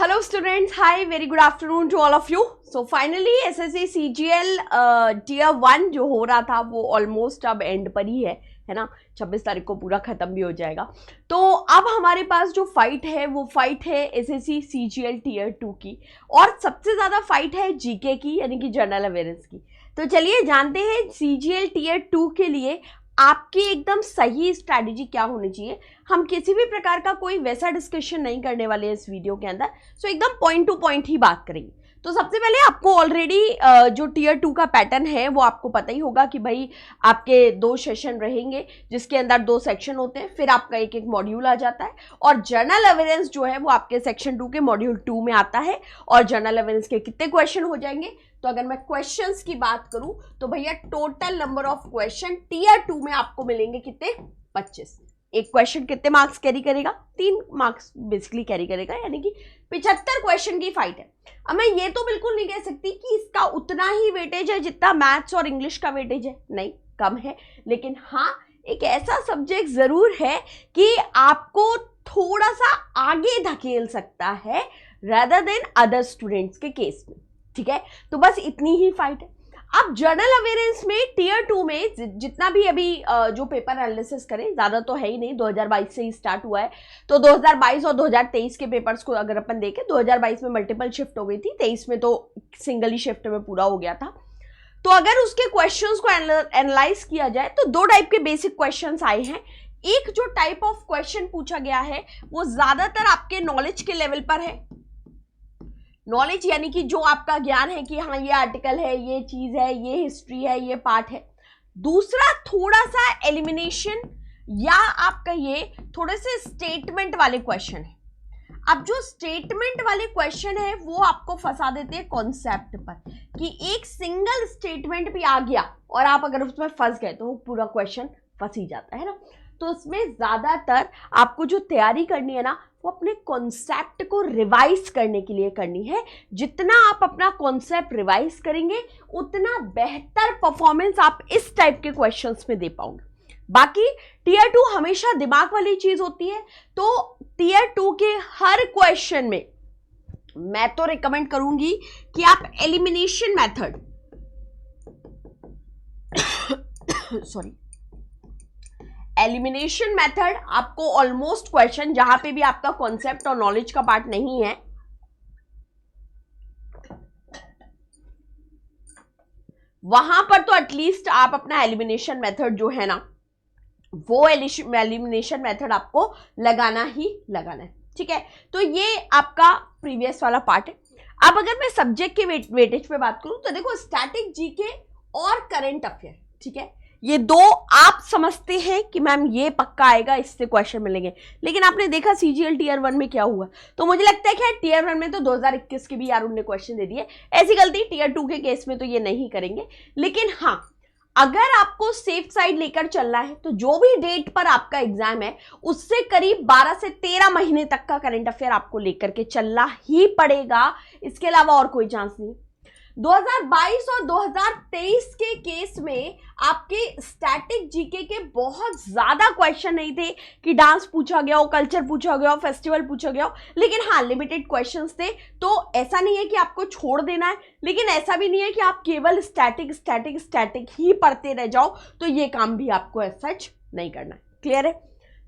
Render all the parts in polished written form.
Hello students, hi, very good afternoon to all of you. So finally SSC CGL Tier 1 जो हो रहा था वो ऑलमोस्ट अब एंड पर ही है ना। 26 तारीख को पूरा खत्म भी हो जाएगा। तो अब हमारे पास जो फाइट है वो फाइट है SSC CGL Tier 2 की, और सबसे ज़्यादा फाइट है जीके की, यानी कि जनरल अवेयरनेस की। तो चलिए जानते हैं CGL Tier 2 के लिए आपकी एकदम सही स्ट्रैटेजी क्या होनी चाहिए। हम किसी भी प्रकार का कोई वैसा डिस्कशन नहीं करने वाले हैं इस वीडियो के अंदर, सो एकदम पॉइंट टू पॉइंट ही बात करेंगे। तो सबसे पहले आपको ऑलरेडी जो Tier 2 का पैटर्न है वो आपको पता ही होगा कि भाई आपके 2 सेशन रहेंगे जिसके अंदर 2 सेक्शन होते हैं, फिर आपका एक एक मॉड्यूल आ जाता है, और जनरल अवेयरेंस जो है वो आपके सेक्शन 2 के मॉड्यूल 2 में आता है। और जनरल अवेयरेंस के कितने क्वेश्चन हो जाएंगे, तो अगर मैं क्वेश्चंस की बात करूं तो भैया total number of question Tier 2 में आपको मिलेंगे कितने, 25। एक क्वेश्चन कितने मार्क्स कैरी करेगा, 3 मार्क्स बेसिकली कैरी करेगा, यानी कि 75 क्वेश्चन की फाइट है। अब मैं ये तो बिल्कुल नहीं कह सकती कि इसका उतना ही वेटेज है जितना मैथ्स और इंग्लिश का वेटेज है, नहीं, कम है। लेकिन हाँ, एक ऐसा सब्जेक्ट जरूर है कि आपको थोड़ा सा आगे धकेल सकता है rather देन अदर स्टूडेंट्स के केस में, ठीक है। तो बस इतनी ही फाइट है। अब जनरल अवेयरेंस में Tier 2 में जितना भी अभी जो पेपर एनालिसिस करें, ज़्यादा तो है ही नहीं, 2022 से ही स्टार्ट हुआ है। तो 2022 और 2023 के पेपर्स को अगर अपन देखें, 2022 में मल्टीपल शिफ्ट हो गई थी, 23 में तो सिंगल ही शिफ्ट में पूरा हो गया था। तो अगर उसके क्वेश्चंस को एनालाइज किया जाए तो 2 टाइप के बेसिक क्वेश्चंस आए हैं। एक जो टाइप ऑफ क्वेश्चन पूछा गया है वो ज़्यादातर आपके नॉलेज के लेवल पर है। नॉलेज यानी कि जो आपका ज्ञान है कि हाँ ये आर्टिकल है, ये चीज है, ये हिस्ट्री है, ये पार्ट है। दूसरा थोड़ा सा एलिमिनेशन या आप कहिए थोड़े से स्टेटमेंट वाले क्वेश्चन है। अब जो स्टेटमेंट वाले क्वेश्चन है वो आपको फंसा देते हैं कॉन्सेप्ट पर, कि एक सिंगल स्टेटमेंट भी आ गया और आप अगर उसमें फंस गए तो वो पूरा क्वेश्चन फंस ही जाता है ना। तो उसमें ज्यादातर आपको जो तैयारी करनी है ना वो अपने कॉन्सेप्ट को रिवाइज करने के लिए करनी है। जितना आप अपना कॉन्सेप्ट रिवाइज करेंगे उतना बेहतर परफॉर्मेंस आप इस टाइप के क्वेश्चंस में दे पाओगे। बाकी Tier 2 हमेशा दिमाग वाली चीज होती है, तो Tier 2 के हर क्वेश्चन में मैं तो रिकमेंड करूंगी कि आप एलिमिनेशन मेथड एलिमिनेशन मेथड आपको ऑलमोस्ट क्वेश्चन जहां पे भी आपका कॉन्सेप्ट और नॉलेज का पार्ट नहीं है, वहां पर तो एटलीस्ट आप अपना एलिमिनेशन मेथड जो है ना वो एलिमिनेशन मेथड आपको लगाना ही लगाना है, ठीक है। तो ये आपका प्रीवियस वाला पार्ट है। अब अगर मैं सब्जेक्ट के वेटेज पे बात करूं तो देखो स्टैटिक जीके और करंट अफेयर, ठीक है, ये 2 आप समझते हैं कि मैम ये पक्का आएगा, इससे क्वेश्चन मिलेंगे। लेकिन आपने देखा CGL Tier 1 में क्या हुआ, तो मुझे लगता है कि Tier 1 में तो 2021 के भी यार उनने क्वेश्चन दे दिए। ऐसी गलती Tier 2 के केस में तो ये नहीं करेंगे। लेकिन हाँ, अगर आपको सेफ साइड लेकर चलना है तो जो भी डेट पर आपका एग्जाम है उससे करीब 12 से 13 महीने तक का करंट अफेयर आपको लेकर के चलना ही पड़ेगा, इसके अलावा और कोई चांस नहीं। 2022 और 2023 के केस में आपके स्टैटिक जीके के बहुत ज्यादा क्वेश्चन नहीं थे कि डांस पूछा गया हो, कल्चर पूछा गया हो, फेस्टिवल पूछा गया हो, लेकिन हाँ लिमिटेड क्वेश्चंस थे। तो ऐसा नहीं है कि आपको छोड़ देना है, लेकिन ऐसा भी नहीं है कि आप केवल स्टैटिक स्टैटिक स्टैटिक ही पढ़ते रह जाओ, तो ये काम भी आपको ऐसा सच नहीं करना है। क्लियर है।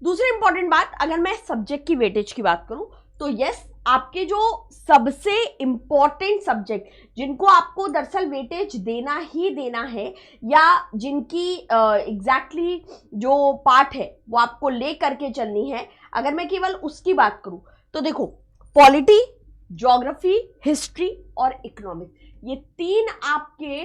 दूसरी इंपॉर्टेंट बात, अगर मैं सब्जेक्ट की वेटेज की बात करूं तो यस, आपके जो सबसे इंपॉर्टेंट सब्जेक्ट जिनको आपको दरअसल वेटेज देना ही देना है, या जिनकी एग्जैक्टली जो पार्ट है वो आपको ले करके चलनी है, अगर मैं केवल उसकी बात करूं तो देखो पॉलिटी, ज्योग्राफी, हिस्ट्री और इकोनॉमिक्स, ये 3 आपके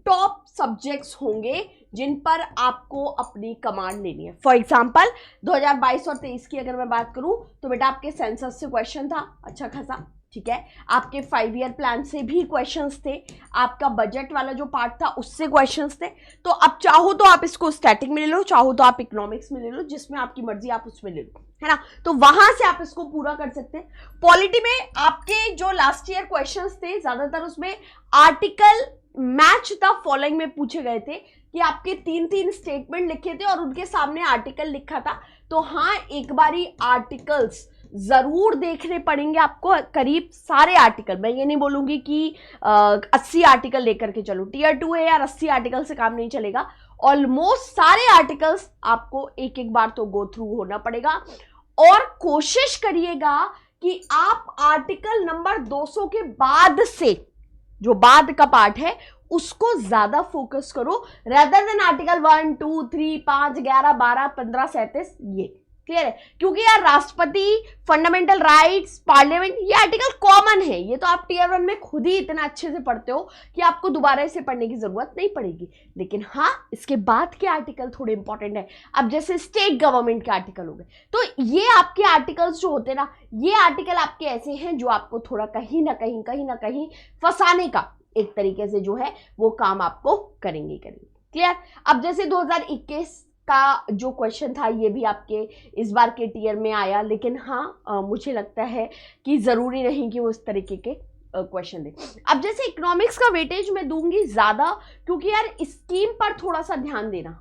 टॉप सब्जेक्ट्स होंगे जिन पर आपको अपनी कमांड लेनी है। फॉर एग्जाम्पल 2022 और 23 की अगर मैं बात करूं तो बेटा आपके सेंसस से क्वेश्चन था अच्छा खासा, ठीक है, आपके 5 ईयर प्लान से भी क्वेश्चंस थे, आपका बजट वाला जो पार्ट था उससे क्वेश्चंस थे। तो अब चाहो तो आप इसको स्टैटिक में ले लो, चाहो तो आप इकोनॉमिक्स में ले लो, जिसमें आपकी मर्जी आप उसमें ले लो, है ना। तो वहां से आप इसको पूरा कर सकते हैं। पॉलिटी में आपके जो लास्ट ईयर क्वेश्चंस थे ज्यादातर उसमें आर्टिकल मैच द फॉलोइंग में पूछे गए थे, कि आपके 3 स्टेटमेंट लिखे थे और उनके सामने आर्टिकल लिखा था। तो हाँ, एक बारी आर्टिकल्स जरूर देखने पड़ेंगे आपको करीब सारे आर्टिकल। मैं ये नहीं बोलूंगी कि 80 आर्टिकल लेकर के चलो, टीयर 2 है यार, 80 आर्टिकल से काम नहीं चलेगा। ऑलमोस्ट सारे आर्टिकल्स आपको एक एक बार तो गो थ्रू होना पड़ेगा, और कोशिश करिएगा कि आप आर्टिकल नंबर 200 के बाद से, जो बाद का पार्ट है, उसको ज्यादा फोकस करो रेदर देन आर्टिकल 1, 2, 3, 5, 11, 12, 15, 37। ये क्लियर है? क्योंकि यार राष्ट्रपति, फंडामेंटल राइट्स, पार्लियामेंट, ये आर्टिकल कॉमन है, ये तो आप टीयर 1 में खुद ही इतना अच्छे से पढ़ते हो कि आपको दोबारा इसे पढ़ने की जरूरत नहीं पड़ेगी। लेकिन हाँ, इसके बाद के आर्टिकल थोड़े इंपॉर्टेंट है। अब जैसे स्टेट गवर्नमेंट के आर्टिकल हो गए, तो ये आपके आर्टिकल्स जो होते हैं ना, ये आर्टिकल आपके ऐसे हैं जो आपको थोड़ा कहीं ना कहीं फंसाने का एक तरीके से जो है वो काम आपको करेंगे। क्लियर? अब जैसे 2021 का जो क्वेश्चन था, ये भी आपके इस बार के टीयर में आया, लेकिन हाँ मुझे लगता है कि ज़रूरी नहीं कि वो इस तरीके के क्वेश्चन दे। अब जैसे इकोनॉमिक्स का वेटेज मैं दूंगी ज़्यादा, क्योंकि यार स्कीम पर थोड़ा सा ध्यान देना।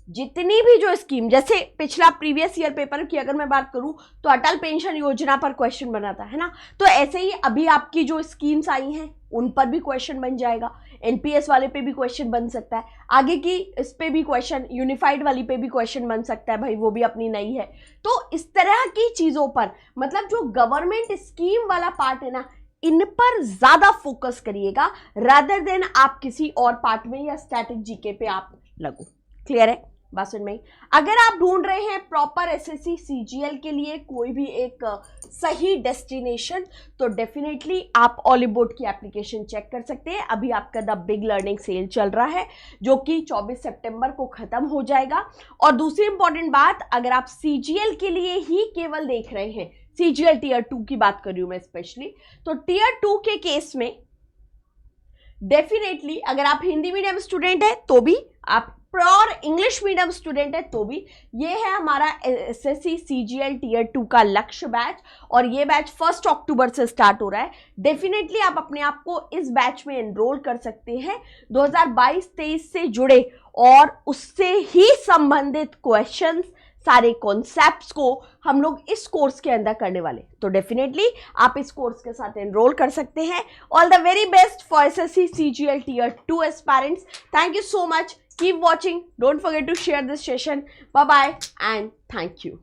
जितनी भी जो स्कीम, जैसे पिछला प्रीवियस ईयर पेपर की अगर मैं बात करूं तो अटल पेंशन योजना पर क्वेश्चन बना था, है ना, तो ऐसे ही अभी आपकी जो स्कीम्स आई हैं उन पर भी क्वेश्चन बन जाएगा, एनपीएस वाले पे भी क्वेश्चन बन सकता है, आगे की इस पे भी क्वेश्चन, यूनिफाइड वाली पे भी क्वेश्चन बन सकता है, भाई वो भी अपनी नई है। तो इस तरह की चीजों पर, मतलब जो गवर्नमेंट स्कीम वाला पार्ट है ना, इन पर ज्यादा फोकस करिएगा रादर देन आप किसी और पार्ट में या स्टैटिक जीके पे आप लगो। क्लियर है? बस इनमें अगर आप ढूंढ रहे हैं प्रॉपर एसएससी सीजीएल के लिए कोई भी एक सही डेस्टिनेशन, तो डेफिनेटली आप ऑलीबोर्ड की एप्लीकेशन चेक कर सकते हैं। अभी आपका द बिग लर्निंग सेल चल रहा है जो कि 24 सितंबर को खत्म हो जाएगा। और दूसरी इंपॉर्टेंट बात, अगर आप सीजीएल के लिए ही केवल देख रहे हैं, सीजीएल टीयर 2 की बात कर रही हूं मैं स्पेशली, तो टीयर 2 के केस में डेफिनेटली अगर आप हिंदी मीडियम स्टूडेंट है तो भी, आप प्योर इंग्लिश मीडियम स्टूडेंट है तो भी, ये है हमारा एसएससी सीजीएल टीयर 2 का लक्ष्य बैच, और ये बैच 1 अक्टूबर से स्टार्ट हो रहा है। डेफिनेटली आप अपने आप को इस बैच में एनरोल कर सकते हैं। 2022-23 से जुड़े और उससे ही संबंधित क्वेश्चंस, सारे कॉन्सेप्ट्स को हम लोग इस कोर्स के अंदर करने वाले, तो डेफिनेटली आप इस कोर्स के साथ एनरोल कर सकते हैं। All the very best for SSC CGL tier 2 aspirants. Thank you so much. Keep watching. Don't forget to share this session. Bye bye and thank you.